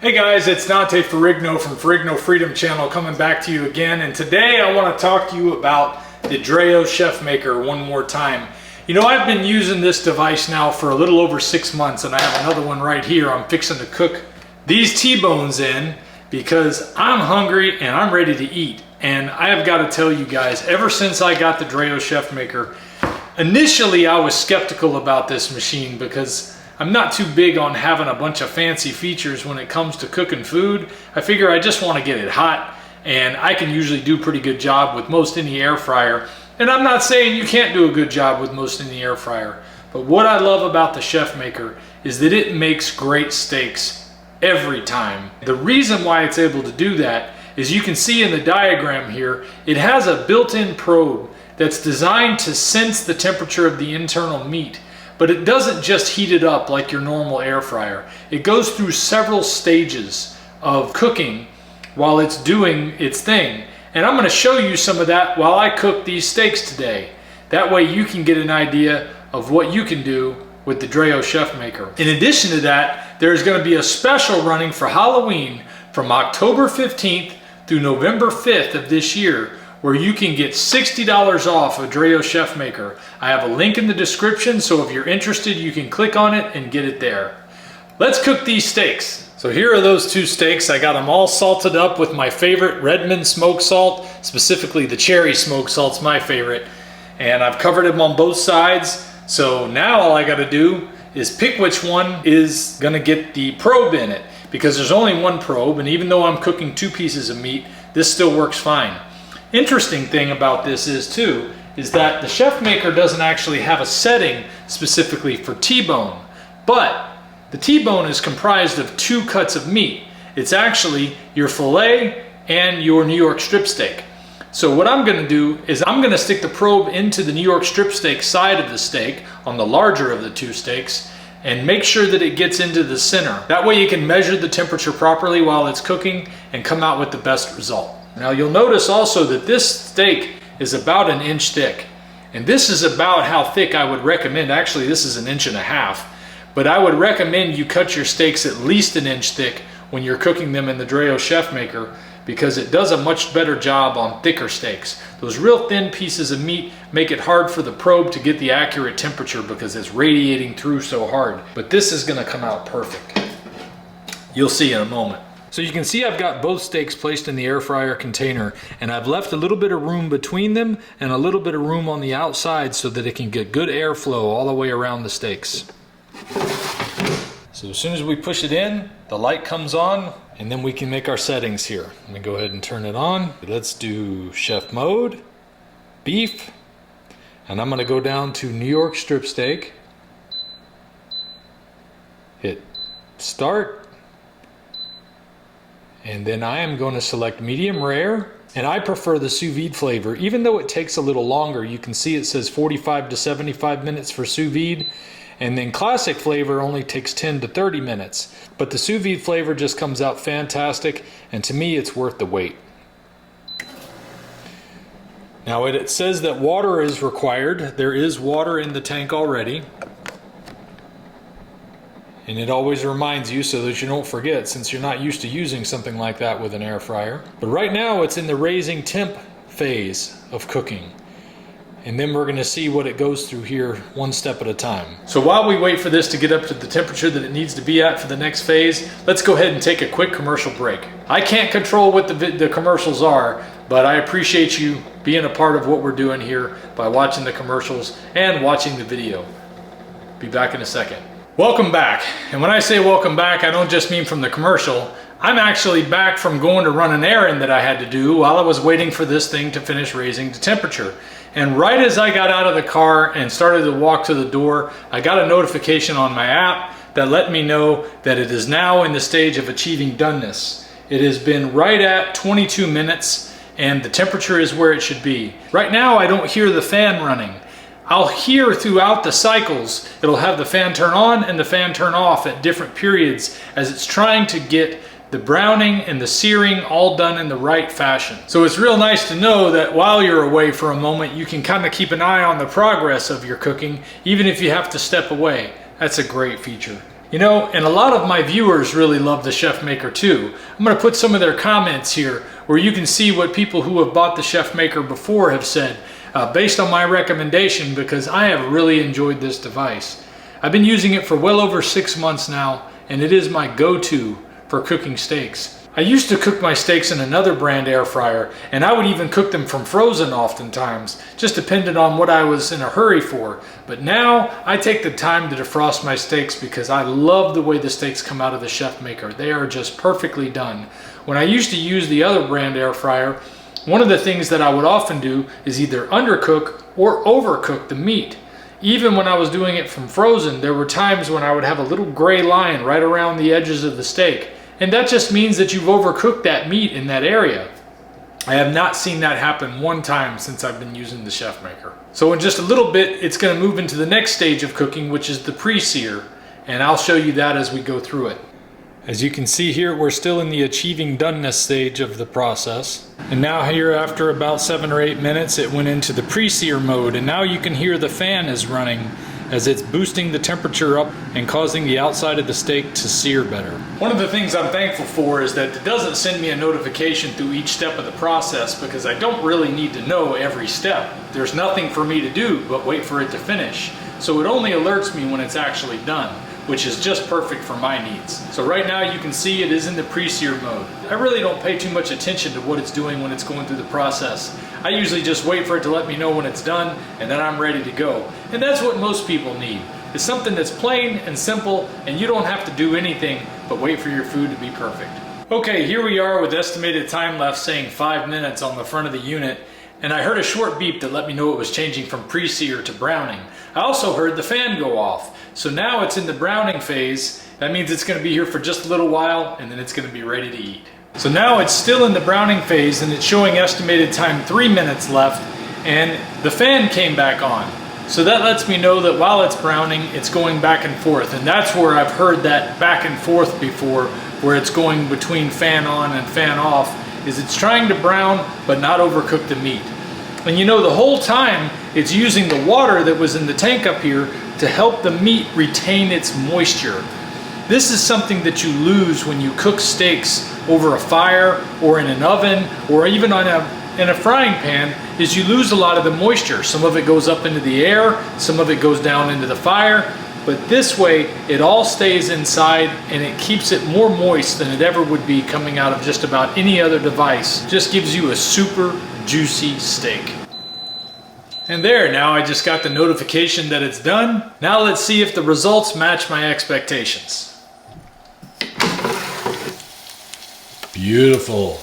Hey guys, it's Dante Ferrigno from Ferrigno Freedom Channel coming back to you again, and today I want to talk to you about the Dreo ChefMaker one more time. You know, I've been using this device now for a little over 6 months, and I have another one right here. I'm fixing to cook these T-bones in because I'm hungry and I'm ready to eat. And I have got to tell you guys, ever since I got the Dreo ChefMaker, initially I was skeptical about this machine because I'm not too big on having a bunch of fancy features when it comes to cooking food. I figure I just want to get it hot, and I can usually do a pretty good job with most any air fryer. And I'm not saying you can't do a good job with most any air fryer, but what I love about the ChefMaker is that it makes great steaks every time. The reason why it's able to do that is you can see in the diagram here, it has a built-in probe that's designed to sense the temperature of the internal meat. But it doesn't just heat it up like your normal air fryer. It goes through several stages of cooking while it's doing its thing. And I'm going to show you some of that while I cook these steaks today. That way you can get an idea of what you can do with the Dreo ChefMaker. In addition to that, there's going to be a special running for Halloween from October 15th through November 5th of this year, where you can get $60 off a Dreo ChefMaker. I have a link in the description, so if you're interested, you can click on it and get it there. Let's cook these steaks. So here are those two steaks. I got them all salted up with my favorite Redmond smoked salt, specifically the cherry smoked salt's my favorite. And I've covered them on both sides. So now all I gotta do is pick which one is gonna get the probe in it, because there's only one probe, and even though I'm cooking 2 pieces of meat, this still works fine. Interesting thing about this is that the ChefMaker doesn't actually have a setting specifically for T-bone, but the T-bone is comprised of 2 cuts of meat. It's actually your filet and your New York strip steak. So what I'm gonna do is I'm gonna stick the probe into the New York strip steak side of the steak on the larger of the 2 steaks and make sure that it gets into the center. That way you can measure the temperature properly while it's cooking and come out with the best result. Now you'll notice also that this steak is about 1 inch thick, and this is about how thick I would recommend. Actually, this is 1.5 inches, but I would recommend you cut your steaks at least 1 inch thick when you're cooking them in the Dreo ChefMaker, because it does a much better job on thicker steaks. Those real thin pieces of meat make it hard for the probe to get the accurate temperature because it's radiating through so hard, but this is gonna come out perfect. You'll see in a moment. So you can see I've got both steaks placed in the air fryer container, and I've left a little bit of room between them and a little bit of room on the outside so that it can get good airflow all the way around the steaks. So as soon as we push it in, the light comes on, and then we can make our settings here. Let me go ahead and turn it on. Let's do chef mode, beef, and I'm gonna go down to New York strip steak. Hit start. And then I am going to select medium rare, and I prefer the sous vide flavor. Even though it takes a little longer, you can see it says 45 to 75 minutes for sous vide, and then classic flavor only takes 10 to 30 minutes. But the sous vide flavor just comes out fantastic, and to me it's worth the wait. Now it says that water is required. There is water in the tank already. And it always reminds you so that you don't forget, since you're not used to using something like that with an air fryer. But right now it's in the raising temp phase of cooking. And then we're gonna see what it goes through here one step at a time. So while we wait for this to get up to the temperature that it needs to be at for the next phase, let's go ahead and take a quick commercial break. I can't control what the commercials are, but I appreciate you being a part of what we're doing here by watching the commercials and watching the video. Be back in a second. Welcome back. And when I say welcome back, I don't just mean from the commercial. I'm actually back from going to run an errand that I had to do while I was waiting for this thing to finish raising the temperature. And right as I got out of the car and started to walk to the door, I got a notification on my app that let me know that it is now in the stage of achieving doneness. It has been right at 22 minutes and the temperature is where it should be. Right now I don't hear the fan running. I'll hear throughout the cycles, it'll have the fan turn on and the fan turn off at different periods as it's trying to get the browning and the searing all done in the right fashion. So it's real nice to know that while you're away for a moment, you can kind of keep an eye on the progress of your cooking, even if you have to step away. That's a great feature. You know, and a lot of my viewers really love the ChefMaker too. I'm going to put some of their comments here where you can see what people who have bought the ChefMaker before have said based on my recommendation, because I have really enjoyed this device. I've been using it for well over 6 months now, and it is my go-to for cooking steaks. I used to cook my steaks in another brand air fryer, and I would even cook them from frozen oftentimes, just depended on what I was in a hurry for. But now I take the time to defrost my steaks because I love the way the steaks come out of the ChefMaker. They are just perfectly done. When I used to use the other brand air fryer, one of the things that I would often do is either undercook or overcook the meat. Even when I was doing it from frozen, there were times when I would have a little gray line right around the edges of the steak. And that just means that you've overcooked that meat in that area. I have not seen that happen one time since I've been using the ChefMaker. So in just a little bit, it's going to move into the next stage of cooking, which is the pre-sear. And I'll show you that as we go through it. As you can see here, we're still in the achieving doneness stage of the process. And now here, after about 7 or 8 minutes, it went into the pre-sear mode. And now you can hear the fan is running as it's boosting the temperature up and causing the outside of the steak to sear better. One of the things I'm thankful for is that it doesn't send me a notification through each step of the process, because I don't really need to know every step. There's nothing for me to do but wait for it to finish. So it only alerts me when it's actually done, which is just perfect for my needs. So right now you can see it is in the pre-sear mode. I really don't pay too much attention to what it's doing when it's going through the process. I usually just wait for it to let me know when it's done, and then I'm ready to go. And that's what most people need. It's something that's plain and simple, and you don't have to do anything but wait for your food to be perfect. Okay, here we are with estimated time left saying 5 minutes on the front of the unit, and I heard a short beep that let me know it was changing from pre-sear to browning. I also heard the fan go off. So now it's in the browning phase. That means it's going to be here for just a little while, and then it's going to be ready to eat. So now it's still in the browning phase, and it's showing estimated time 3 minutes left, and the fan came back on. So that lets me know that while it's browning, it's going back and forth. And that's where I've heard that back and forth before, where it's going between fan on and fan off, is it's trying to brown but not overcook the meat. And you know, the whole time it's using the water that was in the tank up here to help the meat retain its moisture. This is something that you lose when you cook steaks over a fire or in an oven or even in a frying pan, is you lose a lot of the moisture. Some of it goes up into the air, some of it goes down into the fire, but this way it all stays inside and it keeps it more moist than it ever would be coming out of just about any other device. Just gives you a super juicy steak. And there, now I just got the notification that it's done. Now let's see if the results match my expectations. Beautiful.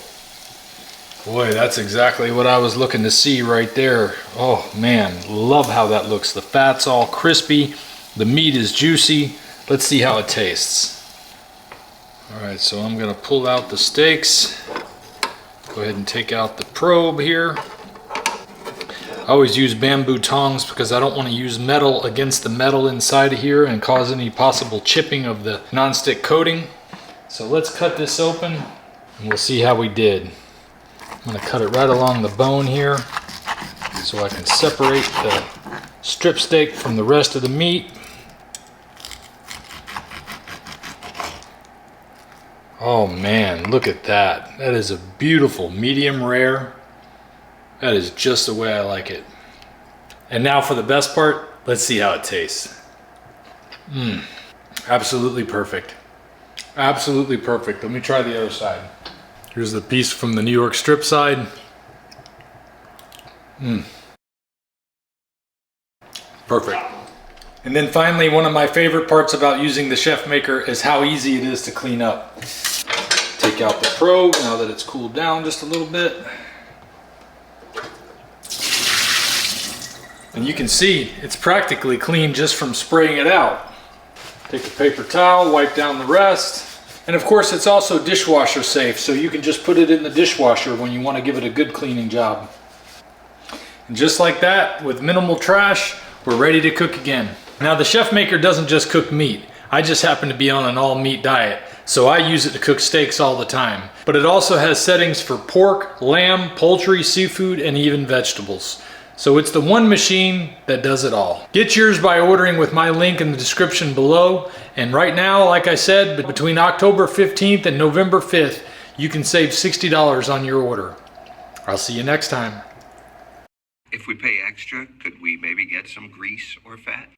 Boy, that's exactly what I was looking to see right there. Oh man, love how that looks. The fat's all crispy, the meat is juicy. Let's see how it tastes. All right, so I'm gonna pull out the steaks. Go ahead and take out the probe here. I always use bamboo tongs because I don't want to use metal against the metal inside of here and cause any possible chipping of the nonstick coating. So let's cut this open and we'll see how we did. I'm going to cut it right along the bone here so I can separate the strip steak from the rest of the meat. Oh man, look at that. That is a beautiful medium rare. That is just the way I like it. And now for the best part, let's see how it tastes. Absolutely perfect. Absolutely perfect. Let me try the other side. Here's the piece from the New York strip side. Perfect. And then finally, one of my favorite parts about using the ChefMaker is how easy it is to clean up. Take out the probe now that it's cooled down just a little bit. And you can see it's practically clean just from spraying it out. Take a paper towel, wipe down the rest. And of course it's also dishwasher safe, so you can just put it in the dishwasher when you want to give it a good cleaning job. And just like that, with minimal trash, we're ready to cook again. Now the ChefMaker doesn't just cook meat. I just happen to be on an all meat diet, so I use it to cook steaks all the time. But it also has settings for pork, lamb, poultry, seafood, and even vegetables. So it's the one machine that does it all. Get yours by ordering with my link in the description below. And right now, like I said, between October 15th and November 5th, you can save $60 on your order. I'll see you next time. If we pay extra, could we maybe get some grease or fat?